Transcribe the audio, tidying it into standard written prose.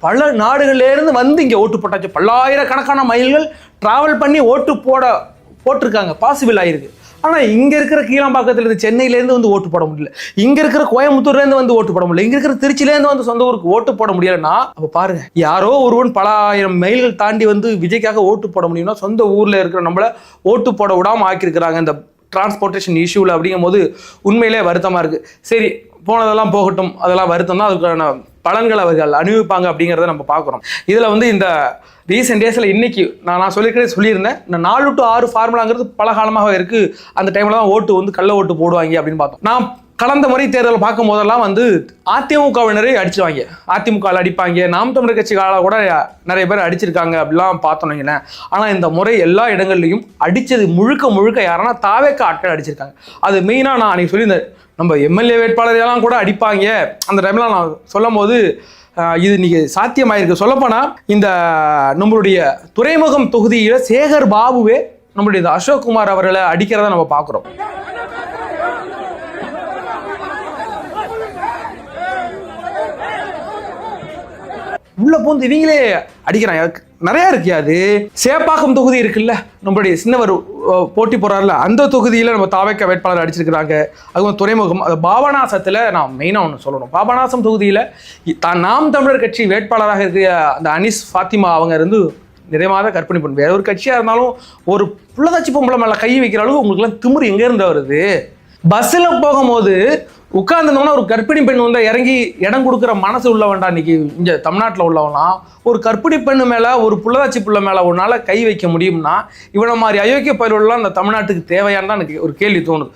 பல நாடுகள்லேருந்து வந்து இங்கே ஓட்டு போட்டாச்சு. பல்லாயிரக்கணக்கான மைல்கள் ட்ராவல் பண்ணி ஓட்டு போட்டிருக்காங்க, பாசிபிள் ஆயிருக்கு. ஆனால் இங்கே இருக்கிற கீழாம்பாக்கத்தில் இருந்து சென்னையிலேருந்து வந்து ஓட்டு போட முடியல, இங்கே இருக்கிற கோயம்புத்தூர்லேருந்து வந்து ஓட்டு போட முடியல, இங்கே இருக்கிற திருச்சியிலேருந்து வந்து சொந்த ஊருக்கு ஓட்டு போட முடியலன்னா அப்போ பாருங்க, யாரோ ஒருவன் பல ஆயிரம் மைல்கள் தாண்டி வந்து விஜய்க்காக ஓட்டு போட முடியும்னா சொந்த ஊரில் இருக்கிற நம்மள ஓட்டு போட விடாமல் ஆக்கியிருக்கிறாங்க இந்த டிரான்ஸ்போர்ட்டேஷன் இஷ்யூவில். அப்படிங்கும் போது உண்மையிலே வருத்தமாக இருக்குது. சரி, போனதெல்லாம் போகட்டும், அதெல்லாம் வருத்தம் தான், அதுக்கான பலன்கள் அவர்கள் அனுபவிப்பாங்க அப்படிங்கிறத நம்ம பார்க்குறோம். இதில் வந்து இந்த ரீசெண்ட் டேஸில் இன்னைக்கு நான் சொல்லியிருந்தேன், இந்த 4 to 6 ஃபார்முலாங்கிறது பல காலமாக இருக்குது. அந்த டைமில் தான் ஓட்டு வந்து கள்ள ஓட்டு போடுவாங்க அப்படின்னு பார்த்தோம். நான் கடந்த முறை தேர்தல் பார்க்கும் போதெல்லாம் வந்து அதிமுகவினரை அடிச்சுவாங்க, அதிமுகவில் அடிப்பாங்க, நாம் தமிழர் கட்சிக்கால கூட நிறைய பேர் அடிச்சிருக்காங்க அப்படிலாம் பார்த்தோன்னீங்களேன். ஆனால் இந்த முறை எல்லா இடங்கள்லையும் அடித்தது முழுக்க யாருன்னா தாவேக்க ஆட்கள் அடிச்சிருக்காங்க. அது மெயினாக நான் அன்றைக்கி சொல்லியிருந்தேன், நம்ம எம்எல்ஏ வேட்பாளரெல்லாம் கூட அடிப்பாங்க. அந்த டைமில் நான் சொல்லும் போது இது இன்னைக்கு சாத்தியமாயிருக்கு. சொல்லப்போனால் இந்த நம்மளுடைய துறைமுகம் தொகுதியில் சேகர் பாபுவே நம்மளுடைய அசோக் குமார் அவர்களை அடிக்கிறத நம்ம பார்க்குறோம். உள்ள போந்து இவங்களே அடிக்கிறாங்க. நிறைய இருக்கு. அது சேப்பாக்கம் தொகுதி இருக்குல்ல, நம்மளுடைய சின்னவர் போட்டி போறாருல, அந்த தொகுதியில் நம்ம தாவேக்க வேட்பாளர் அடிச்சிருக்கிறாங்க. அதுவும் துறைமுகம், அது பாபநாசத்தில் நான் மெயினாக ஒன்று சொல்லணும். பாபநாசம் தொகுதியில் நாம் தமிழர் கட்சி வேட்பாளராக இருக்கிற அந்த அனிஸ் ஃபாத்திமா அவங்க இருந்து நிறைவாக கற்பனை பண்ண, வேற ஒரு கட்சியாக இருந்தாலும் ஒரு புள்ளதாச்சி பொம்பளை மேலே கை வைக்கிற அளவுக்கு உங்களுக்குலாம் திமிரு எங்கேருந்து வருது? பஸ்ஸில் போகும்போது உட்கார்ந்துனோன்னா ஒரு கர்ப்பிணி பெண் வந்து இறங்கி இடம் கொடுக்குற மனசு உள்ள வேண்டாம். இன்னைக்கு இங்கே தமிழ்நாட்டில் உள்ளவனா ஒரு கர்ப்பிணி பெண்ணு மேலே, ஒரு புள்ளதாச்சி புள்ள மேலே ஒரு நாள் கை வைக்க முடியும்னா இவனை மாதிரி அயோக்கிய பயிர்கள்லாம் இந்த தமிழ்நாட்டுக்கு தேவையான்னு தான் எனக்கு ஒரு கேள்வி தோணுது.